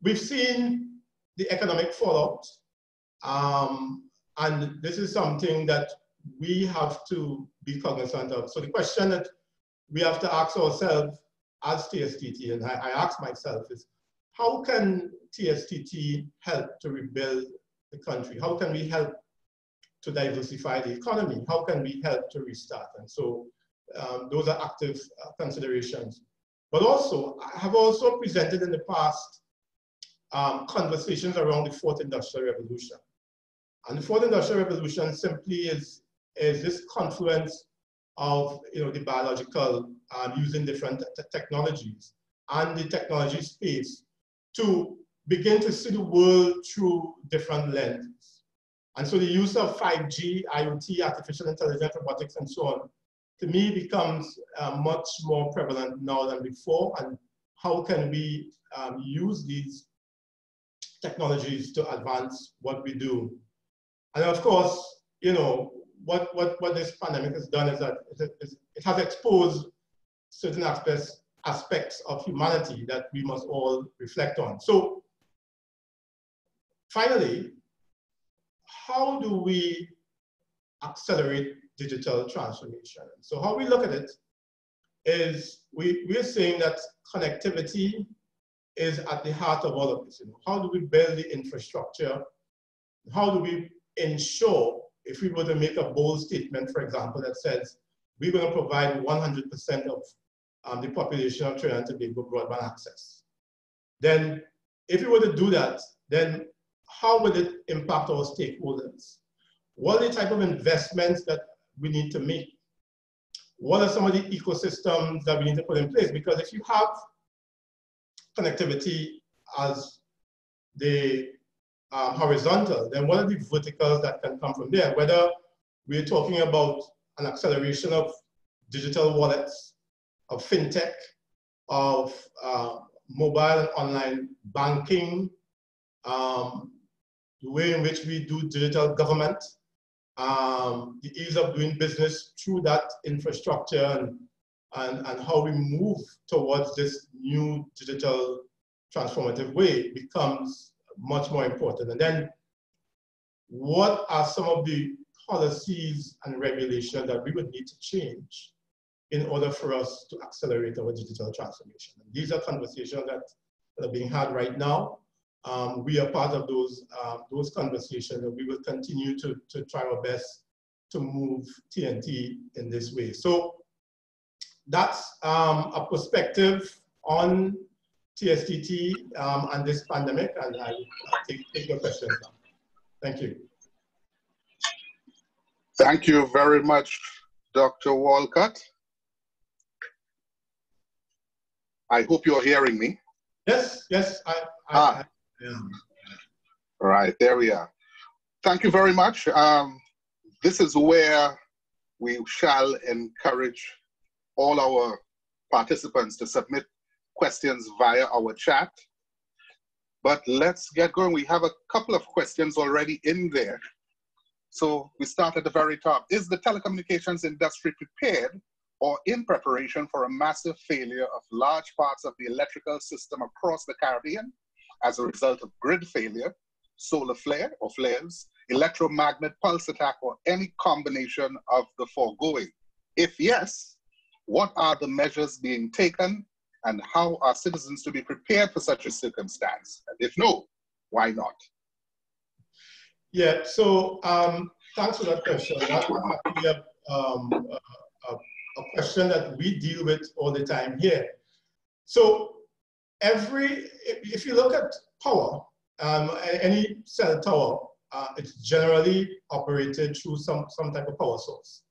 We've seen the economic fallout, and this is something that we have to be cognizant of. So the question that we have to ask ourselves as TSTT, and I ask myself, is how can TSTT help to rebuild the country? How can we help to diversify the economy? How can we help to restart? And so those are active considerations. But also, I have also presented in the past conversations around the fourth industrial revolution. And the fourth industrial revolution simply is this confluence of the biological, using different technologies and the technology space to begin to see the world through different lenses. And so the use of 5G, IoT, artificial intelligence, robotics, and so on, to me becomes much more prevalent now than before. And how can we use these technologies to advance what we do? And of course, what this pandemic has done is that it has exposed certain aspects of humanity that we must all reflect on. So finally, how do we accelerate digital transformation? So how we look at it is we're saying that connectivity is at the heart of all of this. How do we build the infrastructure? How do we ensure, if we were to make a bold statement, for example, that says we're going to provide 100% of the population of Trinidad and Tobago broadband access, then if we were to do that, then how will it impact our stakeholders? What are the type of investments that we need to make? What are some of the ecosystems that we need to put in place? Because if you have connectivity as the horizontal, then what are the verticals that can come from there? Whether we're talking about an acceleration of digital wallets, of fintech, of mobile and online banking, the way in which we do digital government, the ease of doing business through that infrastructure, and how we move towards this new digital transformative way becomes much more important. And then what are some of the policies and regulations that we would need to change in order for us to accelerate our digital transformation? And these are conversations that are being had right now. We are part of those conversations, and we will continue to try our best to move TNT in this way. So that's a perspective on TSTT and this pandemic, and I'll take your questions now. Thank you.
Thank you very much, Dr. Walcott. I hope you're hearing me.
Yes, yes, I am.
All right, there we are. Thank you very much. This is where we shall encourage all our participants to submit questions via our chat. But let's get going. We have a couple of questions already in there. So we start at the very top. Is the telecommunications industry prepared or in preparation for a massive failure of large parts of the electrical system across the Caribbean as a result of grid failure, solar flare or flares, electromagnet pulse attack, or any combination of the foregoing? If yes, what are the measures being taken, and how are citizens to be prepared for such a circumstance? And if no, why not?
Yeah, so thanks for that question. That's actually a question that we deal with all the time here. So if you look at power, any cell tower, it's generally operated through some type of power source.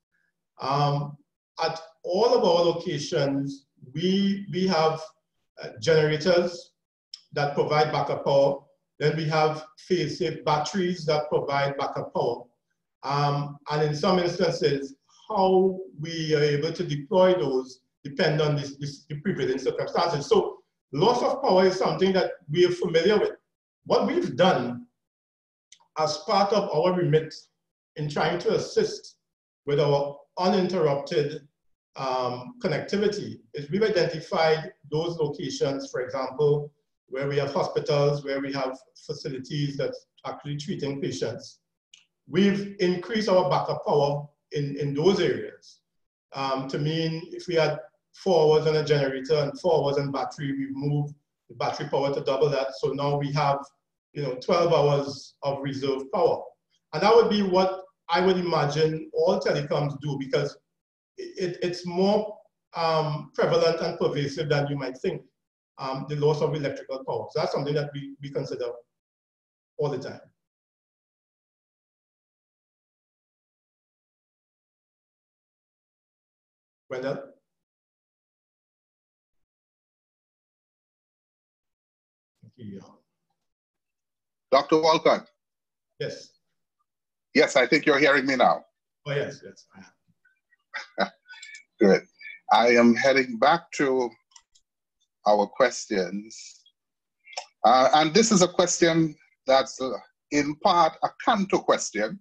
At all of our locations, we have generators that provide backup power. Then we have fail-safe batteries that provide backup power. And in some instances, how we are able to deploy those depend on the prevailing circumstances. So loss of power is something that we are familiar with. What we've done as part of our remit in trying to assist with our uninterrupted connectivity is we've identified those locations, for example, where we have hospitals, where we have facilities that's actually treating patients. We've increased our backup power in those areas to mean if we had 4 hours on a generator and 4 hours on battery, we've moved the battery power to double that. So now we have 12 hours of reserve power. And that would be what I would imagine all telecoms do, because it's more prevalent and pervasive than you might think, the loss of electrical power. So that's something that we consider all the time. Wendell?
Dr. Walcott?
Yes.
Yes, I think you're hearing me now.
Oh, yes, yes, I am.
Good. I am heading back to our questions. And this is a question that's in part a CANTO question,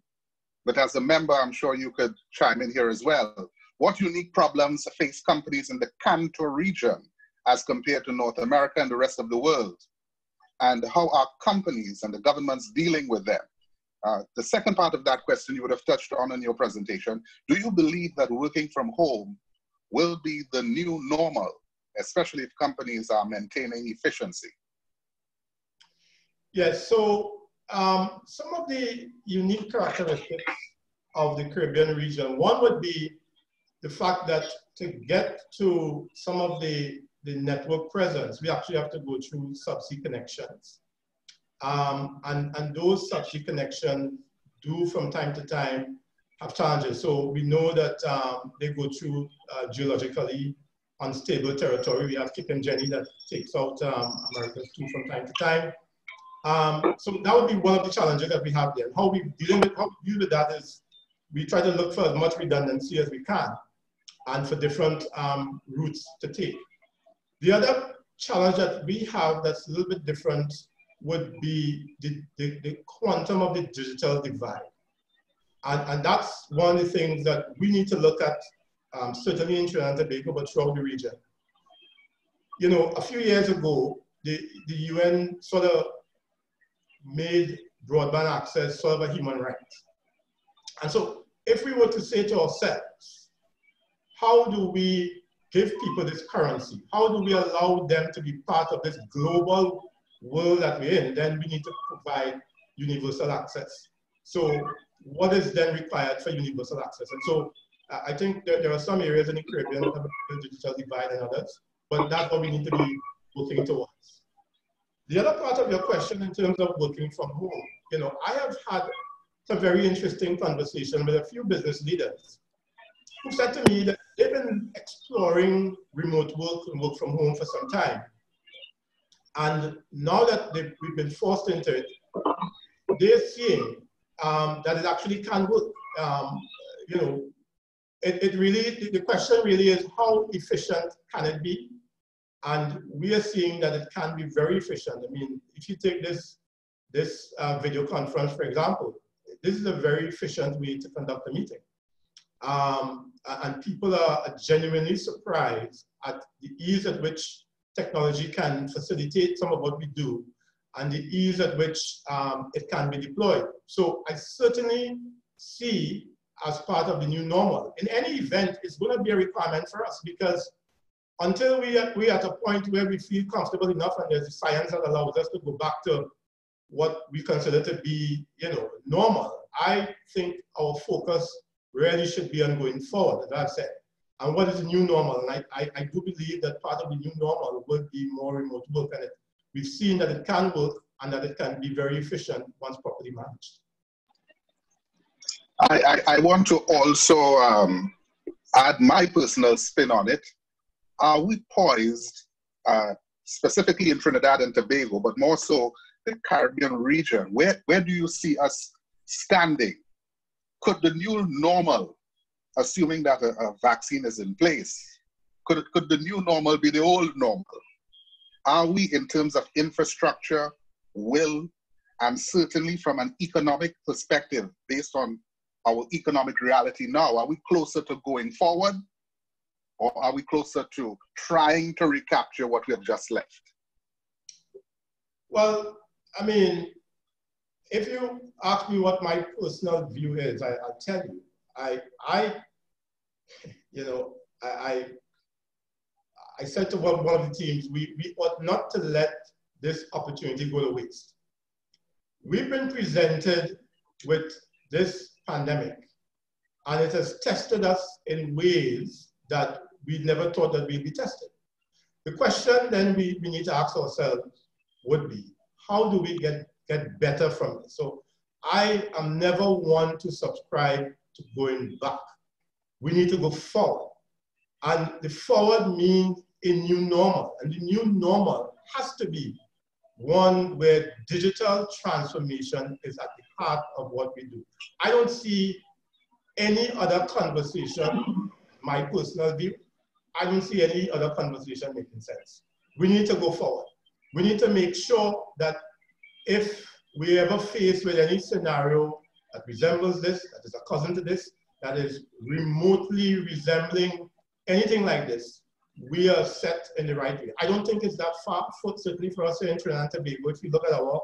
but as a member, I'm sure you could chime in here as well. What unique problems face companies in the CANTO region as compared to North America and the rest of the world? And how are companies and the governments dealing with them? The second part of that question you would have touched on in your presentation. Do you believe that working from home will be the new normal, especially if companies are maintaining efficiency?
Yes, so some of the unique characteristics of the Caribbean region, one would be the fact that to get to some of the network presence, we actually have to go through subsea connections. And those subsea connections do from time to time have challenges. So we know that they go through geologically unstable territory. We have Kip and Jenny that takes out Americas too from time to time. So that would be one of the challenges that we have there. How we deal with that is we try to look for as much redundancy as we can and for different routes to take. The other challenge that we have that's a little bit different would be the quantum of the digital divide. And that's one of the things that we need to look at, certainly in Trinidad and Tobago, but throughout the region. A few years ago, the UN sort of made broadband access sort of a human right. And so if we were to say to ourselves, how do we give people this currency? How do we allow them to be part of this global world that we're in? Then we need to provide universal access. So what is then required for universal access? And so I think there are some areas in the Caribbean that have a digital divide and others, but that's what we need to be working towards. The other part of your question in terms of working from home, I have had a very interesting conversation with a few business leaders who said to me that they've been exploring remote work and work from home for some time. And now that we've been forced into it, they're seeing that it actually can work. The question really is how efficient can it be? And we are seeing that it can be very efficient. I mean, if you take this video conference, for example, this is a very efficient way to conduct a meeting. And people are genuinely surprised at the ease at which technology can facilitate some of what we do and the ease at which it can be deployed. So I certainly see as part of the new normal. In any event, it's going to be a requirement for us because until we're at a point where we feel comfortable enough and there's a science that allows us to go back to what we consider to be, normal, I think our focus really should be on going forward, as I've said. And what is the new normal? And I do believe that part of the new normal will be more remote work. And we've seen that it can work and that it can be very efficient once properly managed.
I want to also add my personal spin on it. Are we poised, specifically in Trinidad and Tobago, but more so the Caribbean region? Where do you see us standing? Could the new normal, assuming that a vaccine is in place, could the new normal be the old normal? Are we, in terms of infrastructure, will, and certainly from an economic perspective, based on our economic reality now? Are we closer to going forward, or are we closer to trying to recapture what we have just left?
Well, I mean, if you ask me what my personal view is, I'll tell you. I said to one of the teams, we ought not to let this opportunity go to waste. We've been presented with this pandemic, and it has tested us in ways that we never thought that we'd be tested. The question then we need to ask ourselves would be, how do we get better from this? So I am never one to subscribe to going back. We need to go forward. And the forward means a new normal. And the new normal has to be one where digital transformation is at the heart of what we do. I don't see any other conversation, my personal view, I don't see any other conversation making sense. We need to go forward. We need to make sure that if we ever faced with any scenario that resembles this, that is a cousin to this, that is remotely resembling anything like this, we are set in the right way. I don't think it's that far, certainly for us here in Trinidad and Tobago. If you look at our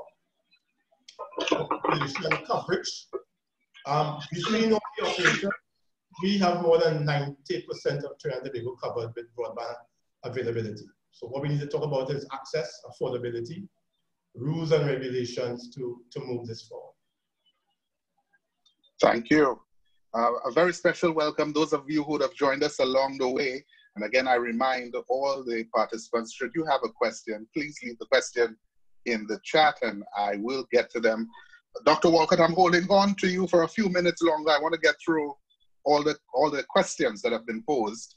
population coverage, between all the operators, we have more than 90% of Trinidad and Tobago covered with broadband availability. So what we need to talk about is access, affordability, rules and regulations to move this forward.
Thank you. A very special welcome, those of you who have joined us along the way. And again, I remind all the participants, should you have a question, please leave the question in the chat and I will get to them. Dr. Walcott, I'm holding on to you for a few minutes longer. I want to get through all the questions that have been posed.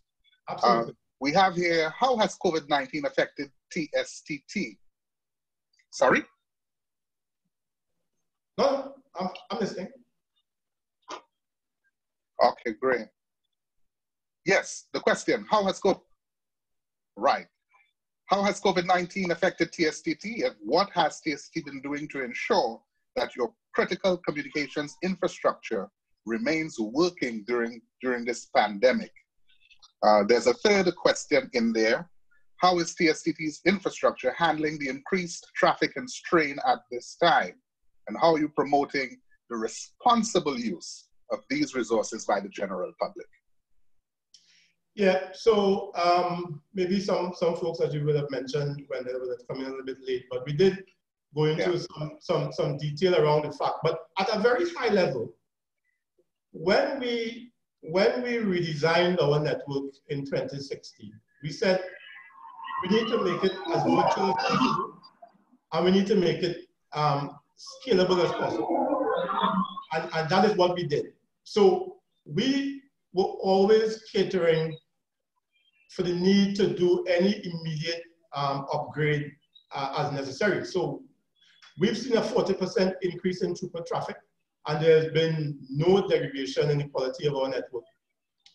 Absolutely.
We have here, how has COVID-19 affected TSTT? Sorry?
No, I'm listening.
Okay, great. Yes, the question, how has COVID-19 affected TSTT, and what has TSTT been doing to ensure that your critical communications infrastructure remains working during this pandemic? There's a third question in there. How is TSTT's infrastructure handling the increased traffic and strain at this time? And how are you promoting the responsible use of these resources by the general public?
Yeah, so maybe some folks, as you would have mentioned, when they were coming a little bit late, but we did go into some detail around the fact. But at a very high level, when we redesigned our network in 2016, we said we need to make it as virtual as possible, and we need to make it scalable as possible. And that is what we did. So we were always catering for the need to do any immediate upgrade as necessary. So we've seen a 40% increase in throughput traffic, and there's been no degradation in the quality of our network.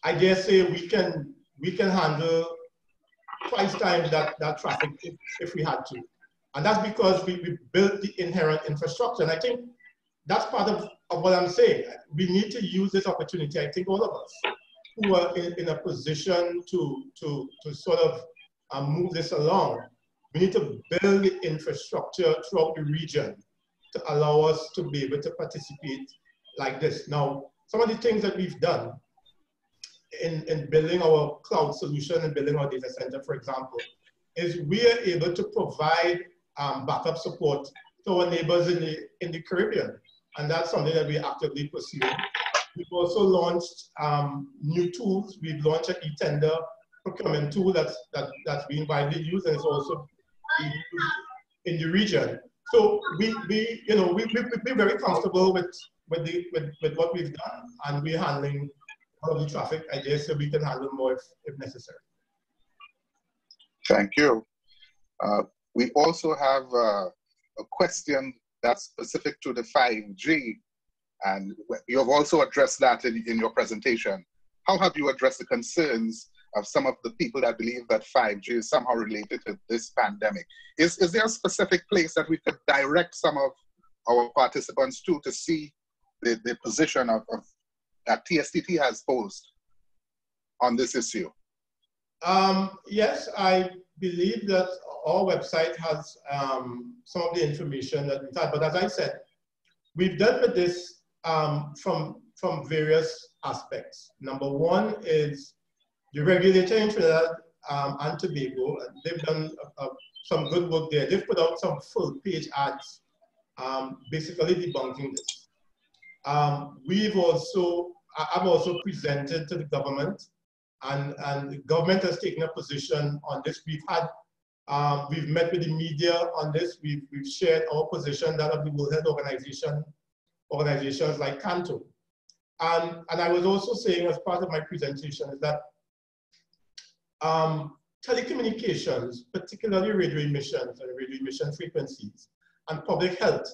I dare say we can handle twice times that traffic if we had to. And that's because we built the inherent infrastructure. And I think that's part of what I'm saying. We need to use this opportunity. I think all of us who are in a position to sort of move this along, we need to build the infrastructure throughout the region to allow us to be able to participate like this. Now, some of the things that we've done in building our cloud solution and building our data center, for example, is we are able to provide backup support to our neighbors in the Caribbean. And that's something that we actively pursue. We've also launched new tools. We've launched an e-tender procurement tool that's being widely used, and it's also being used in the region. So we're very comfortable with what we've done, and we're handling all of the traffic. I guess so we can handle more if necessary.
Thank you. We also have a question that's specific to the 5G, and you have also addressed that in your presentation. How have you addressed the concerns of some of the people that believe that 5G is somehow related to this pandemic? Is there a specific place that we could direct some of our participants to see the position of that TSTT has posed on this issue?
Yes, I believe that our website has some of the information that we've had, but as I said, we've dealt with this from various aspects. Number one is the regulator in Trinidad and Tobago. They've done some good work there. They've put out some full page ads basically debunking this. I've also presented to the government, and the government has taken a position on this. We've met with the media on this. We've shared our position, that of the World Health Organization, organizations like CANTO. And I was also saying as part of my presentation is that telecommunications, particularly radio emissions and radio emission frequencies, and public health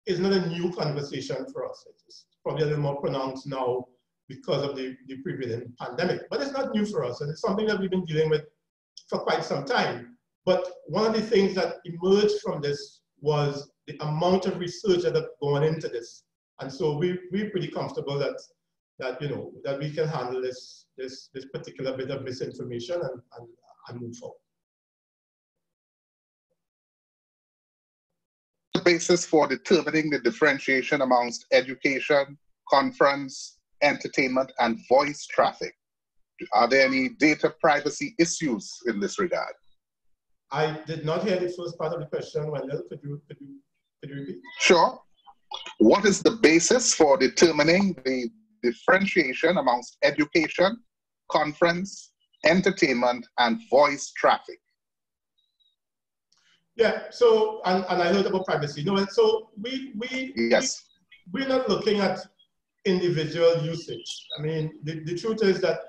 is not a new conversation for us. It's probably a little more pronounced now because of the prevailing pandemic, but it's not new for us, and it's something that we've been dealing with for quite some time. But one of the things that emerged from this was the amount of research that has gone into this, and so we're pretty comfortable that we can handle this particular bit of misinformation and move forward.
The basis for determining the differentiation amongst education, conference, entertainment, and voice traffic. Are there any data privacy issues in this regard?
I did not hear the first part of the question, Wendell. Could you repeat?
Sure. What is the basis for determining the differentiation amongst education, conference, entertainment, and voice traffic?
Yeah, so, and I heard about privacy. No, so
Yes.
we're not looking at individual usage. I mean, the truth is that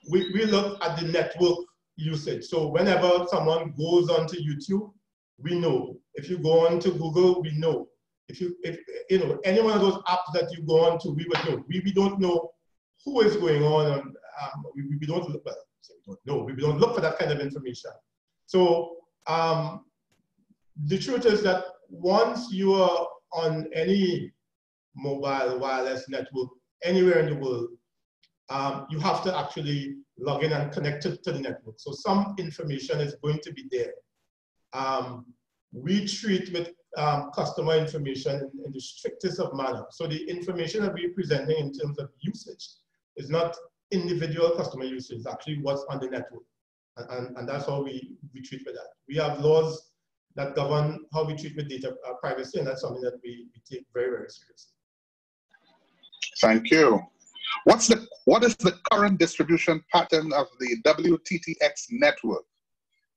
we look at the network usage. So whenever someone goes onto YouTube, we know. If you go onto Google, we know. If any one of those apps that you go on to, we would know. We don't know who is going on, and we don't look. Well, we don't know. We don't look for that kind of information. So the truth is that once you are on any mobile wireless network anywhere in the world, you have to actually log in and connect to the network. So some information is going to be there. We treat with customer information in the strictest of manner. So the information that we're presenting in terms of usage is not individual customer usage, it's actually what's on the network. And that's how we treat with that. We have laws that govern how we treat with data privacy, and that's something that we take very, very seriously.
Thank you. What is the current distribution pattern of the WTTX network?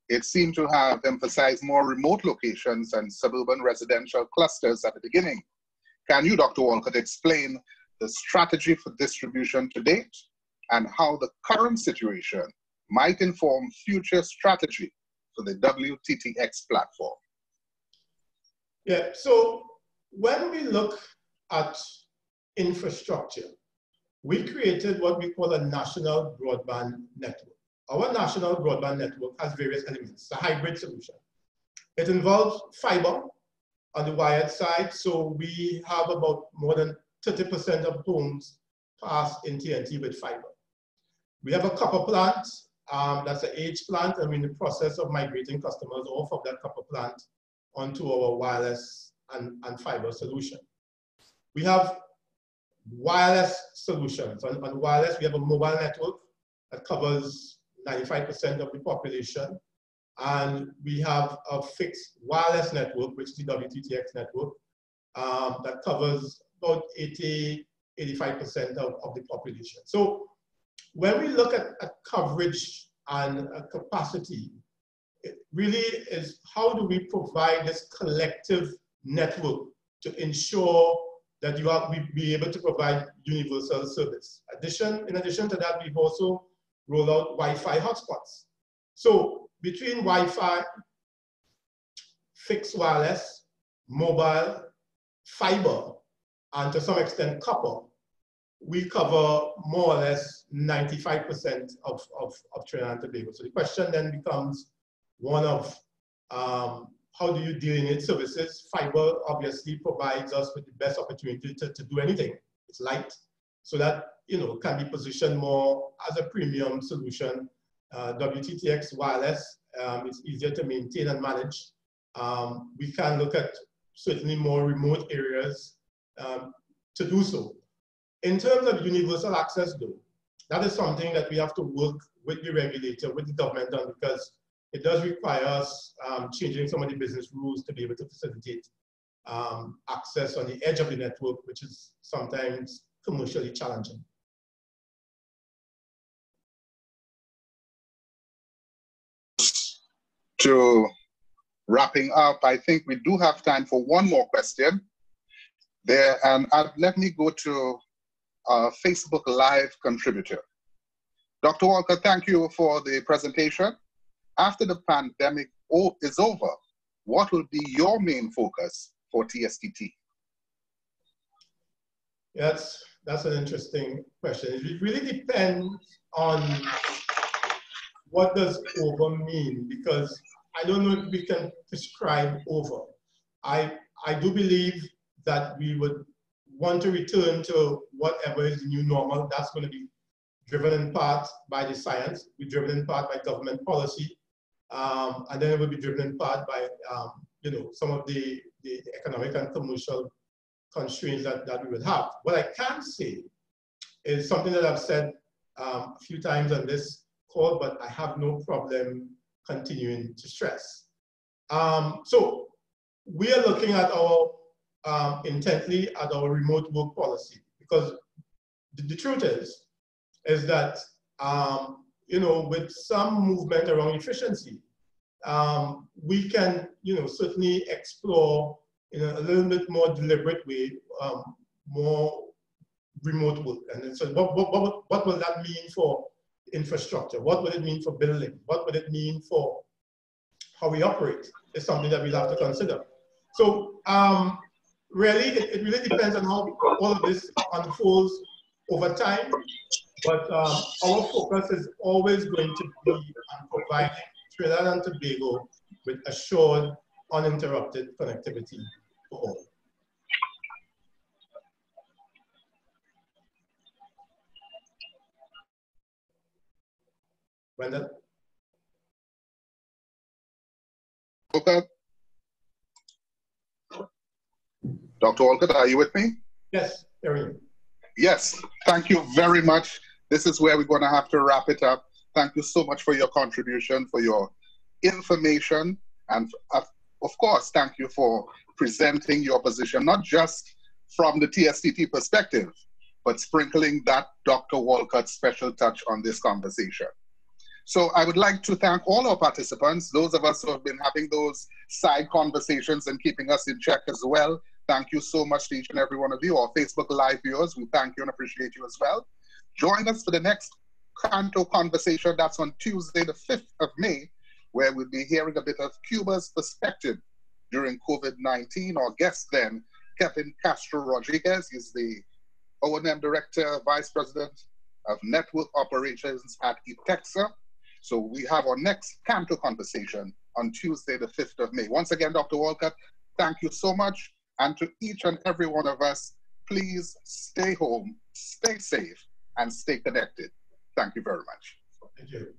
It seemed to have emphasized more remote locations and suburban residential clusters at the beginning. Can you, Dr. Walcott, explain the strategy for distribution to date and how the current situation might inform future strategy for the WTTX platform?
Yeah, so when we look at infrastructure, we created what we call a national broadband network. Our national broadband network has various elements. It's a hybrid solution. It involves fiber on the wired side, so we have about more than 30% of homes pass in TNT with fiber. We have a copper plant, that's an age plant, and we're in the process of migrating customers off of that copper plant onto our wireless and fiber solution. We have wireless solutions. On wireless, we have a mobile network that covers 95% of the population. And we have a fixed wireless network, which is the WTTX network, that covers about 85% of the population. So when we look at coverage and capacity, it really is how do we provide this collective network to ensure that we be able to provide universal service. In addition to that, we've also rolled out Wi-Fi hotspots. So between Wi-Fi, fixed wireless, mobile, fiber, and to some extent copper, we cover more or less 95% of Trinidad and Tobago. So the question then becomes one of how do you delineate services? Fiber obviously provides us with the best opportunity to do anything. It's light, so that can be positioned more as a premium solution. WTTX wireless, it's easier to maintain and manage. We can look at certainly more remote areas to do so. In terms of universal access though, that is something that we have to work with the regulator, with the government on, because it does require us changing some of the business rules to be able to facilitate access on the edge of the network, which is sometimes commercially challenging.
To wrapping up, I think we do have time for one more question. And let me go to a Facebook Live contributor. Dr. Walcott, thank you for the presentation. After the pandemic is over, what will be your main focus for TSTT?
That's an interesting question. It really depends on what does over mean, because I don't know if we can prescribe over. I do believe that we would want to return to whatever is the new normal. That's going to be driven in part by the science, be driven in part by government policy, and then it will be driven in part by some of the economic and commercial constraints that we would have. What I can say is something that I've said a few times on this call, but I have no problem continuing to stress. So we are looking at our intently at our remote work policy, because the truth is that with some movement around efficiency, we can certainly explore in a little bit more deliberate way more remote work. And so what will that mean for infrastructure? What would it mean for building? What would it mean for how we operate? Is something that we'll have to consider. So really, it really depends on how all of this unfolds over time. But our focus is always going to be on providing Trinidad and Tobago with assured, uninterrupted connectivity for all. Ronald?
Okay. Dr. Walcott, are you with me?
Yes, Erin.
Yes, thank you very much. This is where we're going to have to wrap it up. Thank you so much for your contribution, for your information, and of course, thank you for presenting your position, not just from the TSTT perspective, but sprinkling that Dr. Walcott special touch on this conversation. So I would like to thank all our participants, those of us who have been having those side conversations and keeping us in check as well. Thank you so much to each and every one of you. Our Facebook Live viewers, we thank you and appreciate you as well. Join us for the next CANTO conversation. That's on Tuesday, the 5th of May, where we'll be hearing a bit of Cuba's perspective during COVID-19. Our guest then, Kevin Castro Rodriguez, is the O&M Director, Vice President of Network Operations at ITEXA. So we have our next CANTO conversation on Tuesday, the 5th of May. Once again, Dr. Walcott, thank you so much. And to each and every one of us, please stay home, stay safe, and stay connected. Thank you very much.
Thank you.